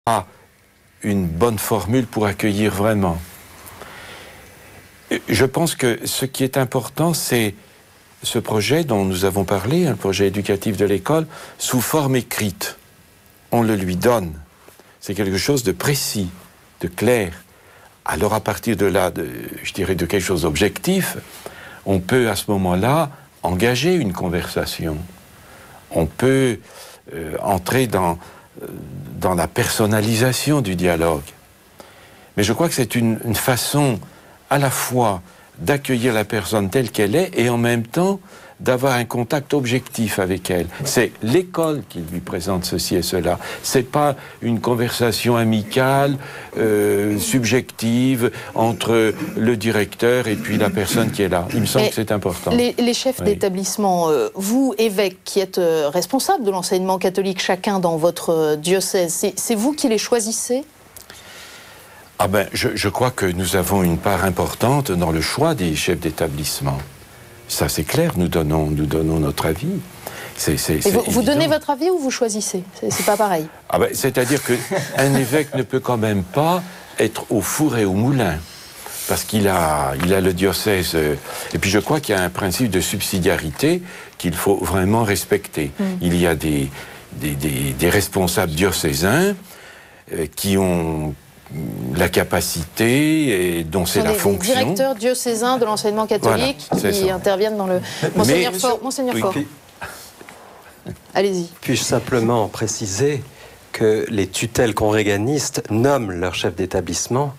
pas une bonne formule pour accueillir vraiment. Je pense que ce qui est important, c'est ce projet dont nous avons parlé, un projet éducatif de l'école, sous forme écrite. On le lui donne. C'est quelque chose de précis, de clair. Alors à partir de là, je dirais de quelque chose d'objectif, on peut à ce moment-là engager une conversation. On peut entrer dans la personnalisation du dialogue. Mais je crois que c'est une façon à la fois d'accueillir la personne telle qu'elle est et en même temps d'avoir un contact objectif avec elle. C'est l'école qui lui présente ceci et cela. C'est pas une conversation amicale, subjective entre le directeur et puis la personne qui est là. Il me semble que c'est important. Les chefs d'établissement, vous, évêques, qui êtes responsables de l'enseignement catholique, chacun dans votre diocèse, c'est vous qui les choisissez ? Ah ben, je crois que nous avons une part importante dans le choix des chefs d'établissement. Ça, c'est clair, nous donnons notre avis. Vous donnez votre avis ou vous choisissez ? C'est pas pareil. Ah ben, c'est-à-dire qu'un évêque ne peut quand même pas être au four et au moulin, parce qu'il a le diocèse. Et puis je crois qu'il y a un principe de subsidiarité qu'il faut vraiment respecter. Il y a des responsables diocésains qui ont la capacité et dont c'est la fonction. Les directeurs diocésains de l'enseignement catholique qui interviennent dans le... Monseigneur Faure. Allez-y. Puis-je simplement préciser que les tutelles congréganistes nomment leur chef d'établissement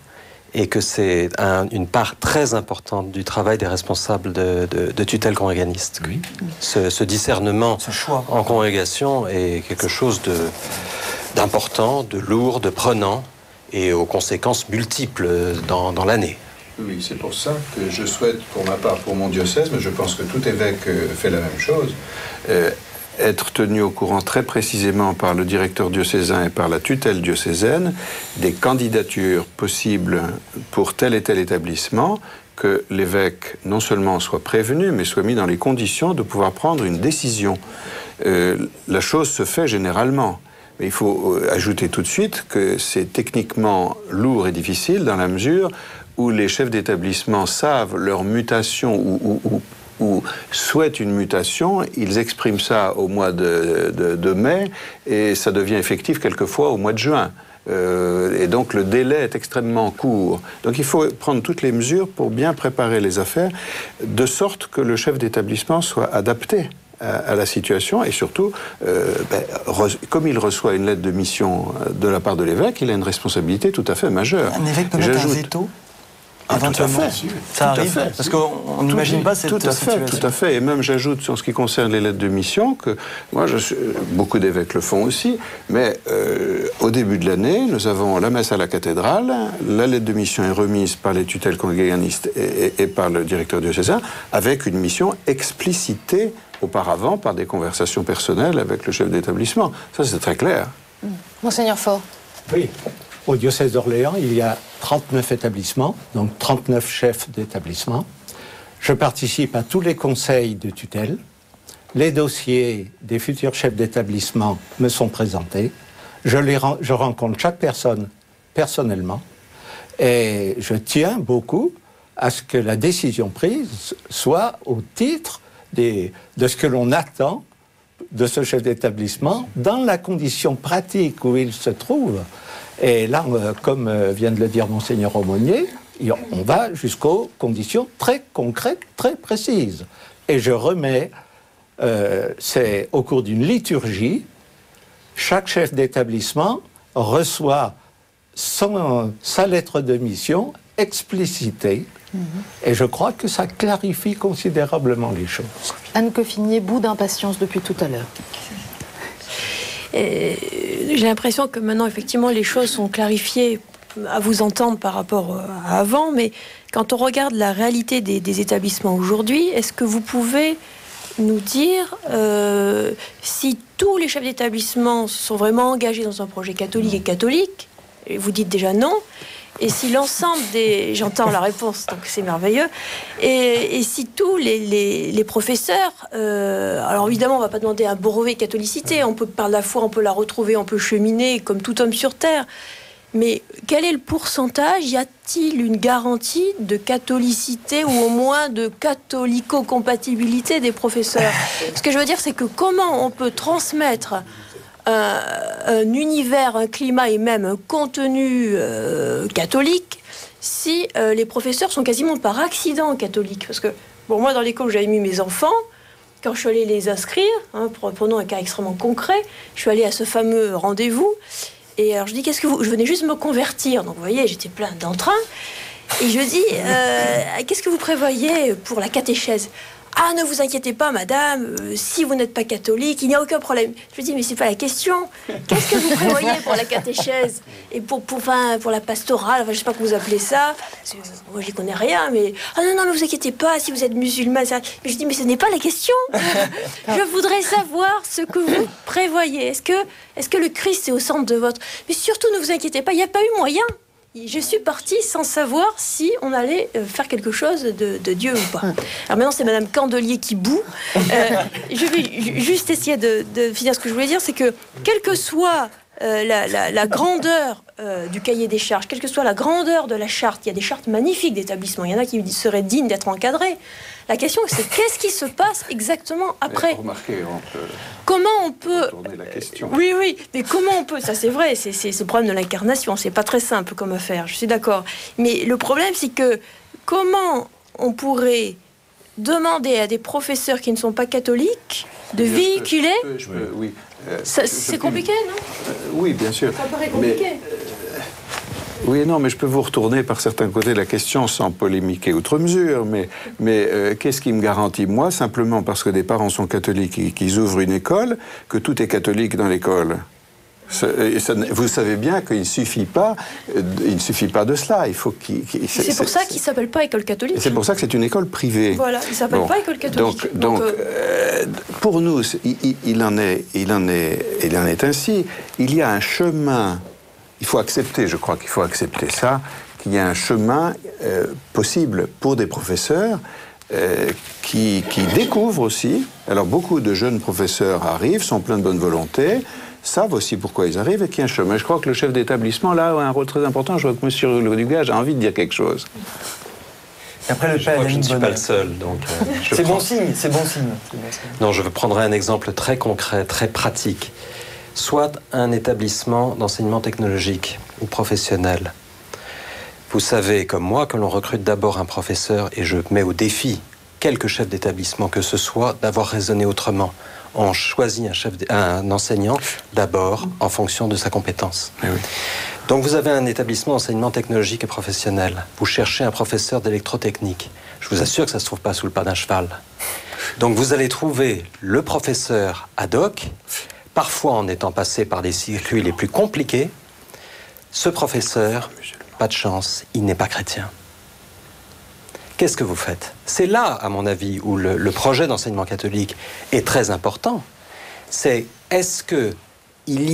et que c'est une part très importante du travail des responsables de tutelle congréganistes. Oui. Ce discernement en congrégation est quelque chose d'important, de lourd, de prenant, et aux conséquences multiples dans l'année. Oui, c'est pour ça que je souhaite, pour ma part, pour mon diocèse, mais je pense que tout évêque fait la même chose, être tenu au courant très précisément par le directeur diocésain et par la tutelle diocésaine des candidatures possibles pour tel et tel établissement, que l'évêque non seulement soit prévenu, mais soit mis dans les conditions de pouvoir prendre une décision. La chose se fait généralement. Mais il faut ajouter tout de suite que c'est techniquement lourd et difficile dans la mesure où les chefs d'établissement savent leur mutation ou souhaitent une mutation, ils expriment ça au mois de mai et ça devient effectif quelquefois au mois de juin. Et donc le délai est extrêmement court. Donc il faut prendre toutes les mesures pour bien préparer les affaires, de sorte que le chef d'établissement soit adapté à la situation et surtout, comme il reçoit une lettre de mission de la part de l'évêque, il a une responsabilité tout à fait majeure. Un évêque peut mettre un veto éventuellement. Ça arrive, parce qu'on n'imagine pas cette situation. Tout à fait. Et même j'ajoute sur ce qui concerne les lettres de mission que moi, beaucoup d'évêques le font aussi, mais au début de l'année, nous avons la messe à la cathédrale, la lettre de mission est remise par les tutelles congréganistes et par le directeur diocésain, avec une mission explicitée auparavant par des conversations personnelles avec le chef d'établissement. Ça, c'est très clair. Monseigneur Faure. Oui. Au diocèse d'Orléans, il y a 39 établissements, donc 39 chefs d'établissement. Je participe à tous les conseils de tutelle. Les dossiers des futurs chefs d'établissement me sont présentés. Je rencontre chaque personne personnellement. Et je tiens beaucoup à ce que la décision prise soit au titre de ce que l'on attend de ce chef d'établissement dans la condition pratique où il se trouve. Et là, comme vient de le dire Monseigneur Aumônier, on va jusqu'aux conditions très concrètes, très précises. Et je remets, c'est au cours d'une liturgie, chaque chef d'établissement reçoit sa lettre de mission explicitée. Et je crois que ça clarifie considérablement les choses. Anne Coffinier bout d'impatience depuis tout à l'heure. J'ai l'impression que maintenant, effectivement, les choses sont clarifiées à vous entendre par rapport à avant, mais quand on regarde la réalité des établissements aujourd'hui, est-ce que vous pouvez nous dire si tous les chefs d'établissement sont vraiment engagés dans un projet catholique et catholique? Vous dites déjà non. et si l'ensemble des... J'entends la réponse, donc c'est merveilleux. Et si tous les professeurs... alors évidemment, on ne va pas demander un brevet catholicité. On peut par la foi, on peut la retrouver, on peut cheminer comme tout homme sur terre. Mais quel est le pourcentage? Y a-t-il une garantie de catholicité ou au moins de catholico-compatibilité des professeurs? Ce que je veux dire, c'est que comment on peut transmettre un univers, un climat et même un contenu catholique si les professeurs sont quasiment par accident catholiques? Parce que, bon, moi, dans l'école où j'avais mis mes enfants, quand je suis allée les inscrire, prenons un cas extrêmement concret, je suis allée à ce fameux rendez-vous. Et alors je dis, je venais juste me convertir. Donc vous voyez, j'étais plein d'entrain. Et je dis, qu'est-ce que vous prévoyez pour la catéchèse? Ah, ne vous inquiétez pas, madame, si vous n'êtes pas catholique, il n'y a aucun problème. Je lui dis, mais c'est pas la question. Qu'est-ce que vous prévoyez pour la catéchèse? Et pour la pastorale, enfin, je sais pas comment vous appelez ça. Moi, j'y connais rien, mais... Ah non, mais vous inquiétez pas, si vous êtes musulman, ça... Mais je dis, mais ce n'est pas la question. Je voudrais savoir ce que vous prévoyez. Est-ce que le Christ est au centre de votre... Mais surtout, ne vous inquiétez pas, il n'y a pas eu moyen. Je suis partie sans savoir si on allait faire quelque chose de Dieu ou pas. Alors maintenant, c'est Madame Candelier qui boue. Je vais juste essayer de finir ce que je voulais dire, c'est que quelle que soit la grandeur du cahier des charges, quelle que soit la grandeur de la charte, il y a des chartes magnifiques d'établissement, il y en a qui seraient dignes d'être encadrées. La question, c'est qu'est-ce qui se passe exactement après? Remarquez, comment on peut tourner la question. Oui, mais comment on peut? Ça, c'est vrai, c'est le problème de l'incarnation. C'est pas très simple comme affaire. Je suis d'accord. Mais le problème, c'est que comment on pourrait demander à des professeurs qui ne sont pas catholiques de véhiculer? Oui. C'est compliqué, non? Oui, bien sûr. Ça paraît compliqué. Oui et non, mais je peux vous retourner par certains côtés la question sans polémiquer outre mesure. Mais qu'est-ce qui me garantit, moi, simplement parce que des parents sont catholiques et qu'ils ouvrent une école, que tout est catholique dans l'école? Vous savez bien qu'il ne suffit pas de cela. Il faut c'est pour ça qu'il ne s'appelle pas école catholique. C'est pour ça que c'est une école privée. Voilà, il ne s'appelle pas école catholique. Donc pour nous, il en est ainsi. Il y a un chemin. Il faut accepter, je crois qu'il faut accepter ça, qu'il y a un chemin possible pour des professeurs qui découvrent aussi. Alors beaucoup de jeunes professeurs arrivent, sont pleins de bonne volonté, savent aussi pourquoi ils arrivent et qu'il y a un chemin. Je crois que le chef d'établissement, là, a un rôle très important. Je vois que M. Lugage a envie de dire quelque chose. Et après, le père, je ne suis pas le seul. Donc, c'est bon signe, c'est bon signe. Non, je prendrai un exemple très concret, très pratique. Soit un établissement d'enseignement technologique ou professionnel. Vous savez, comme moi, que l'on recrute d'abord un professeur, et je mets au défi quelque chef d'établissement que ce soit, d'avoir raisonné autrement. On choisit un enseignant d'abord en fonction de sa compétence. Oui. Donc vous avez un établissement d'enseignement technologique et professionnel. Vous cherchez un professeur d'électrotechnique. Je vous assure que ça ne se trouve pas sous le pas d'un cheval. Donc vous allez trouver le professeur ad hoc, parfois en étant passé par des circuits les plus compliqués. Ce professeur, pas de chance, il n'est pas chrétien. Qu'est-ce que vous faites? C'est là, à mon avis, où le projet d'enseignement catholique est très important. C'est, est-ce qu'il y